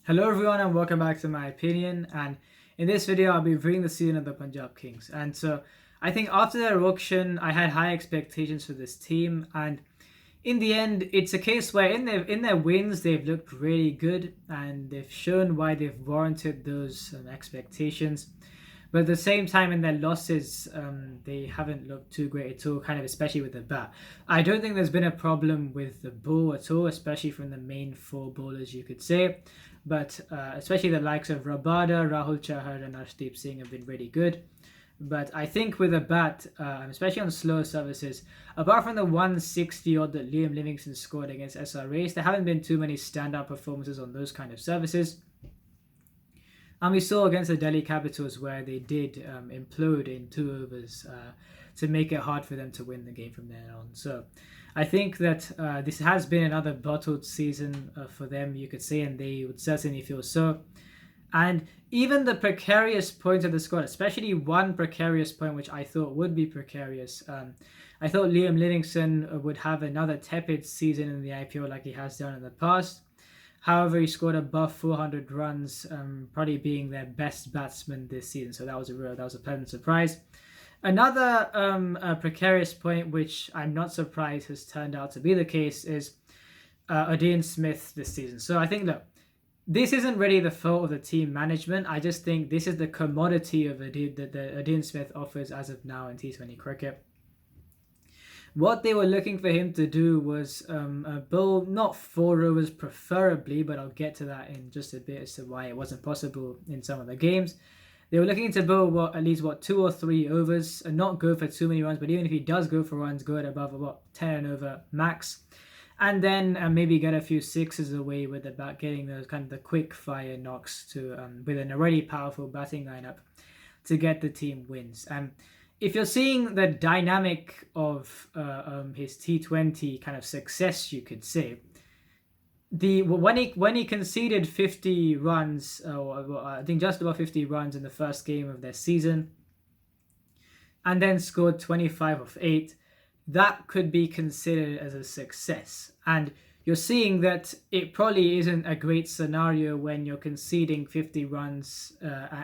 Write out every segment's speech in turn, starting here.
Hello everyone and welcome back to my opinion, and in this video I'll be reviewing the season of the Punjab Kings. And so I think after their auction I had high expectations for this team, and in the end it's a case where in their wins they've looked really good and they've shown why they've warranted those expectations. But at the same time, in their losses, they haven't looked too great at all, kind of especially with the bat. I don't think there's been a problem with the ball at all, especially from the main four bowlers, you could say. But especially the likes of Rabada, Rahul Chahar, and Arshdeep Singh have been really good. But I think with a bat, especially on slower services, apart from the 160 odd that Liam Livingstone scored against SRAs, there haven't been too many standout performances on those kind of services. And we saw against the Delhi Capitals where they did implode in 2 overs to make it hard for them to win the game from there on. So I think that this has been another bottled season for them, you could say, and they would certainly feel so. And even the precarious points of the squad, especially one precarious point which I thought would be precarious. I thought Liam Livingstone would have another tepid season in the IPL like he has done in the past. However, he scored above 400 runs, probably being their best batsman this season. So that was a pleasant surprise. Another precarious point, which I'm not surprised has turned out to be the case, is Odean Smith this season. So I think, look, this isn't really the fault of the team management. I just think this is the commodity of that Odean Smith offers as of now in T20 cricket. What they were looking for him to do was bowl not 4 overs preferably, but I'll get to that in just a bit as to why it wasn't possible in some of the games. They were looking to bowl at least 2 or 3 overs and not go for too many runs, but even if he does go for runs, go at above 10 over max. And then maybe get a few sixes away with the bat, getting those kind of the quick fire knocks to with an already powerful batting lineup to get the team wins. If you're seeing the dynamic of his T20 kind of success, you could say, when he conceded 50 runs, or I think just about 50 runs in the first game of their season, and then scored 25 of 8, that could be considered as a success. And you're seeing that it probably isn't a great scenario when you're conceding 50 runs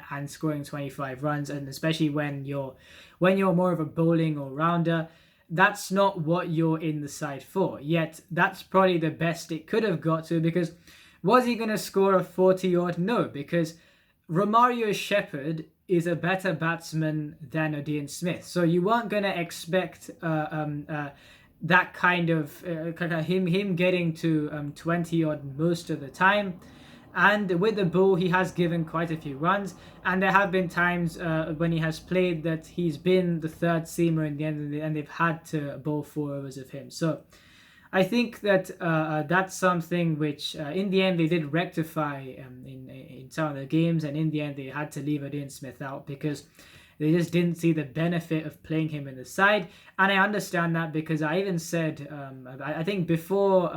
and scoring 25 runs, and especially when you're more of a bowling all-rounder. That's not what you're in the side for. Yet that's probably the best it could have got to, because was he going to score a 40 odd? No, because Romario Shepherd is a better batsman than Odean Smith. So you weren't going to expect that kind of him getting to 20 odd most of the time. And with the ball, he has given quite a few runs. And there have been times when he has played that he's been the third seamer in the end, and they've had to bowl 4 overs of him. So I think that that's something which, in the end, they did rectify in some of the games. And in the end, they had to leave Odean Smith out because they just didn't see the benefit of playing him in the side. And I understand that, because I even said, I think before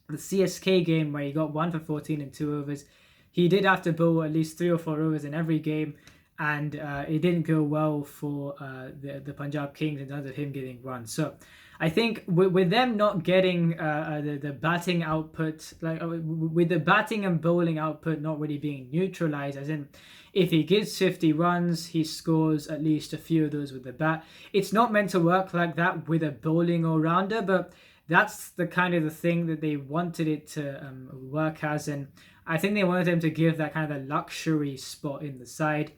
the CSK game where he got 1 for 14 in 2 overs, he did have to bowl at least 3 or 4 overs in every game. And it didn't go well for the Punjab Kings in terms of him getting runs. So I think with them not getting the batting output, with the batting and bowling output not really being neutralized, as in if he gives 50 runs, he scores at least a few of those with the bat. It's not meant to work like that with a bowling all-rounder, but that's the kind of the thing that they wanted it to work as. And I think they wanted him to give that kind of a luxury spot in the side.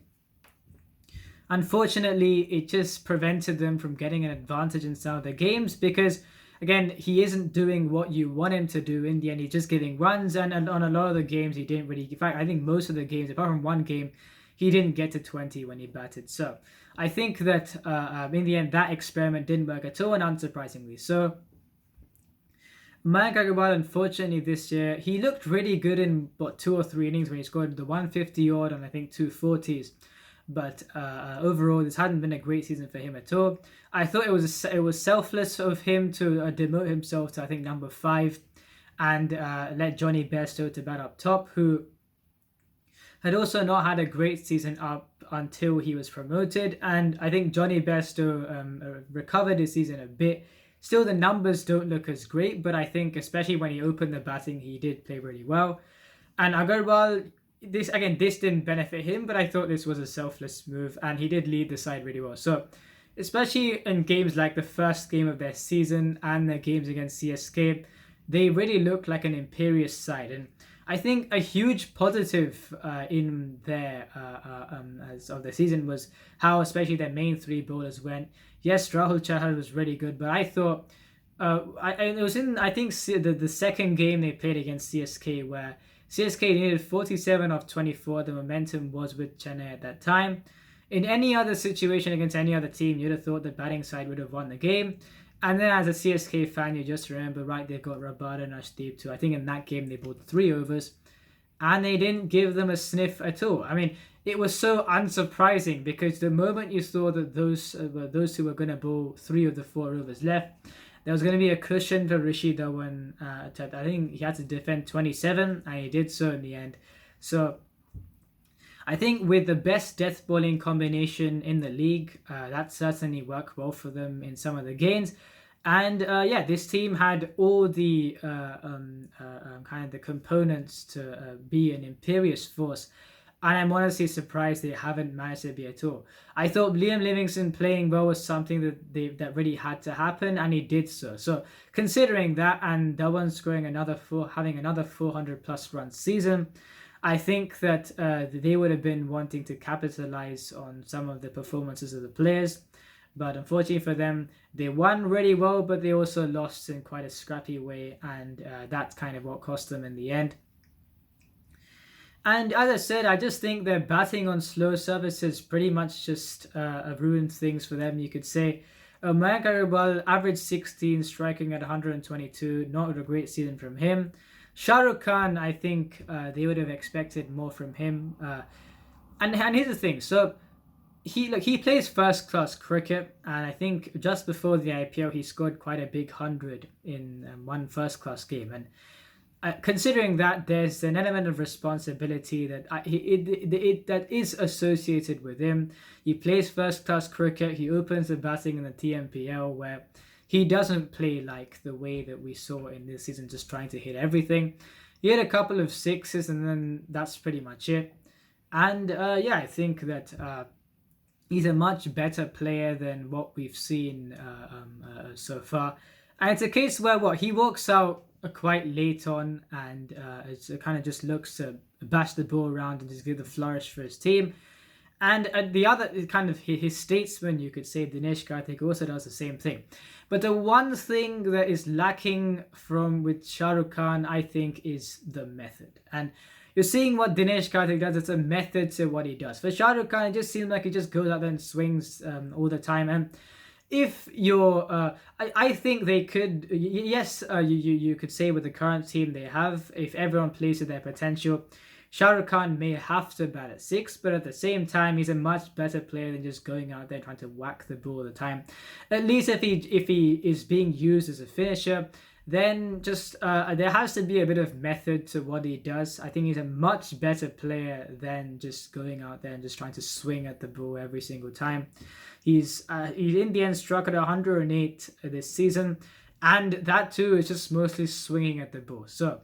Unfortunately, it just prevented them from getting an advantage in some of the games because, again, he isn't doing what you want him to do. In the end, he's just giving runs, and on a lot of the games, he didn't really. In fact, I think most of the games, apart from one game, he didn't get to 20 when he batted. So I think that in the end, that experiment didn't work at all, and unsurprisingly so. Mayank Agarwal, unfortunately, this year, he looked really good in 2 or 3 innings when he scored the 150 odd and I think 240s. But overall, this hadn't been a great season for him at all. I thought it was selfless of him to demote himself to, I think, number 5 and let Johnny Bairstow to bat up top, who had also not had a great season up until he was promoted. And I think Johnny Bairstow recovered his season a bit. Still, the numbers don't look as great, but I think especially when he opened the batting, he did play really well. And Agarwal, this didn't benefit him, but I thought this was a selfless move, and he did lead the side really well. So, especially in games like the first game of their season and their games against CSK, they really looked like an imperious side. And I think a huge positive in their as of the season was how especially their main three bowlers went. Yes, Rahul Chahar was really good, but I thought it was in I think the second game they played against CSK where CSK needed 47 of 24. The momentum was with Chennai at that time. In any other situation against any other team, you'd have thought the batting side would have won the game. And then as a CSK fan, you just remember, right, they've got Rabada and Ashdeep too. I think in that game they bowled 3 overs and they didn't give them a sniff at all. I mean, it was so unsurprising because the moment you saw that those who were going to bowl 3 of the 4 overs left, there was going to be a cushion for Rishi Dhawan. I think he had to defend 27 and he did so in the end. So I think with the best death bowling combination in the league, that certainly worked well for them in some of the games. And this team had all the kind of the components to be an imperious force. And I'm honestly surprised they haven't managed to be at all. I thought Liam Livingstone playing well was something that really had to happen, and he did so. So considering that, and Dhawan scoring having another 400 plus run season, I think that they would have been wanting to capitalize on some of the performances of the players. But unfortunately for them, they won really well, but they also lost in quite a scrappy way, and that's kind of what cost them in the end. And as I said, I just think their batting on slow services pretty much just ruined things for them, you could say. Mayank Agarwal averaged 16, striking at 122. Not a great season from him. Shah Rukh Khan, I think they would have expected more from him. And here's the thing. So he plays first class cricket, and I think just before the IPL he scored quite a big 100 in one first class game. And considering that, there's an element of responsibility that that is associated with him. He plays first class cricket. He opens the batting in the TMPL, where he doesn't play like the way that we saw in this season, just trying to hit everything. He had a couple of sixes, and then that's pretty much it. And I think that he's a much better player than what we've seen so far. And it's a case where he walks out quite late on, and it kind of just looks to bash the ball around and just give the flourish for his team. And the other kind of his statesman, you could say, Dinesh Karthik, also does the same thing. But the one thing that is lacking with Shah Rukh Khan, I think, is the method. And you're seeing what Dinesh Karthik does. It's a method to what he does. For Shah Rukh Khan, it just seems like he just goes out there and swings all the time. And if you're, I think they could, yes, you could say with the current team they have, if everyone plays to their potential, Shah Rukh Khan may have to bat at 6, but at the same time, he's a much better player than just going out there trying to whack the ball all the time. At least if he is being used as a finisher, then just there has to be a bit of method to what he does. I think he's a much better player than just going out there and just trying to swing at the ball every single time. He's in the end struck at 108 this season, and that too is just mostly swinging at the ball. So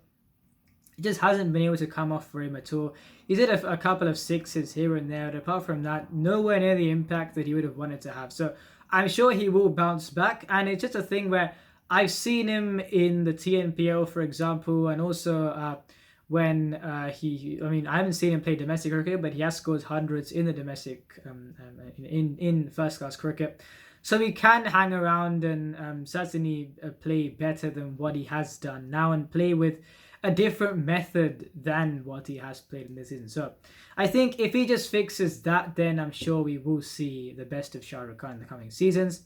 it just hasn't been able to come off for him at all. He's hit a couple of sixes here and there, but apart from that, nowhere near the impact that he would have wanted to have. So I'm sure he will bounce back, and it's just a thing where I've seen him in the TNPL, for example, and also when I haven't seen him play domestic cricket, but he has scored hundreds in the domestic, in first class cricket. So he can hang around and certainly play better than what he has done now, and play with a different method than what he has played in this season. So I think if he just fixes that, then I'm sure we will see the best of Shah Rukh Khan in the coming seasons.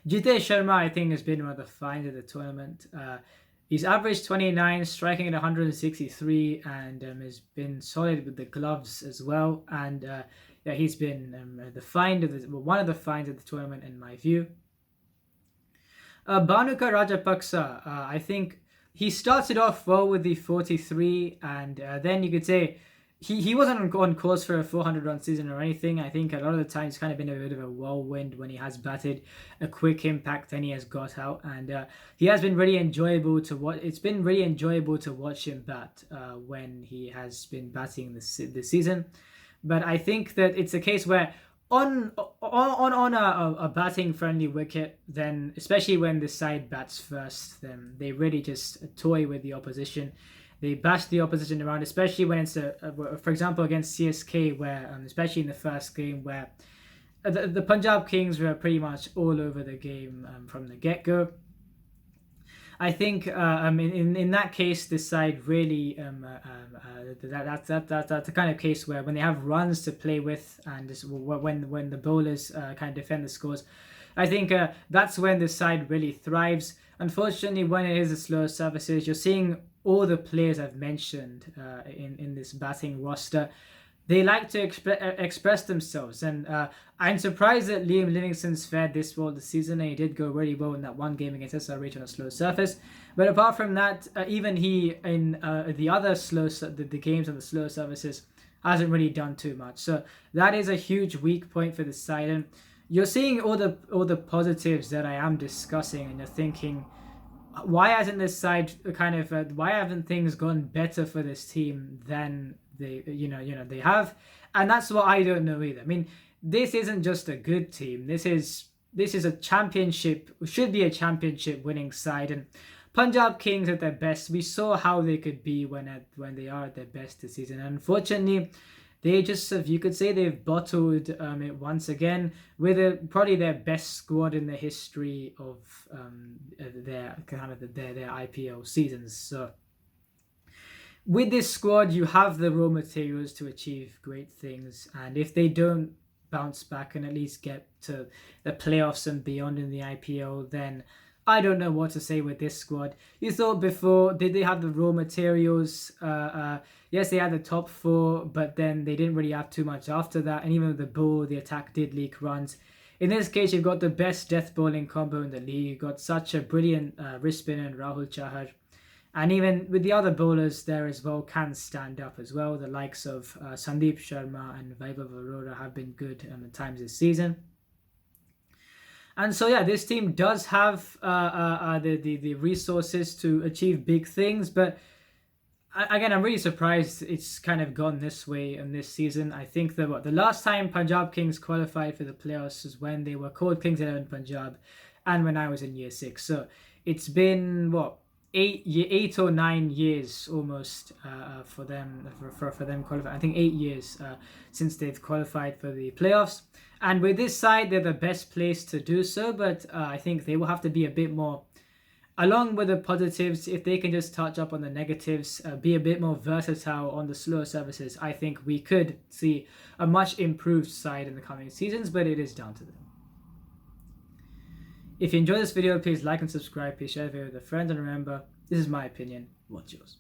Jitesh Sharma, I think, has been one of the finds of the tournament. He's averaged 29, striking at 163, and has been solid with the gloves as well. And he's been one of the finds of the tournament in my view. Bhanuka Rajapaksa, I think he started off well with the 43, and then you could say he wasn't on course for a 400-run season or anything. I think a lot of the time it's kind of been a bit of a whirlwind when he has batted a quick impact, then he has got out, and he has been really enjoyable to watch. It's been really enjoyable to watch him bat when he has been batting this season. But I think that it's a case where on a batting friendly wicket, then especially when the side bats first, then they really just toy with the opposition. They bash the opposition around, especially when it's for example, against CSK, where especially in the first game, where the Punjab Kings were pretty much all over the game from the get-go. I think in that case, this side really that's the kind of case where when they have runs to play with, and when the bowlers kind of defend the scores, I think that's when this side really thrives. Unfortunately, when it is the slower services, you're seeing all the players I've mentioned in this batting roster, they like to express themselves, and I'm surprised that Liam Livingstone's fared this well this season, and he did go really well in that one game against SRH on a slow surface. But apart from that, even he in the other the games on the slow surfaces hasn't really done too much. So that is a huge weak point for the side, and you're seeing all the positives that I am discussing, and you're thinking, why hasn't this side why haven't things gone better for this team than they have? And that's what I don't know either. I mean, this isn't just a good team. This is a championship, should be a championship winning side, and Punjab Kings at their best, we saw how they could be when they are at their best this season. And unfortunately, they just, if you could say, they've bottled it once again with probably their best squad in the history of their IPL seasons. So with this squad, you have the raw materials to achieve great things, and if they don't bounce back and at least get to the playoffs and beyond in the IPL, then I don't know what to say with this squad. You thought before, did they have the raw materials? Yes, they had the top four, but then they didn't really have too much after that. And even with the ball, the attack did leak runs. In this case, you've got the best death bowling combo in the league. You've got such a brilliant wrist spinner in Rahul Chahar. And even with the other bowlers there as well can stand up as well. The likes of Sandeep Sharma and Vaibhav Arora have been good at times this season. And so yeah, this team does have the resources to achieve big things, but again, I'm really surprised it's kind of gone this way in this season. I think that the last time Punjab Kings qualified for the playoffs was when they were called Kings 11 Punjab, and when I was in year 6. So it's been 8 or 9 years almost for them qualify. I think 8 years since they've qualified for the playoffs. And with this side, they're the best place to do so. But I think they will have to be a bit more, along with the positives, if they can just touch up on the negatives, be a bit more versatile on the slower services, I think we could see a much improved side in the coming seasons, but it is down to them. If you enjoyed this video, please like and subscribe, please share the video with a friend, and remember, this is my opinion, what's yours?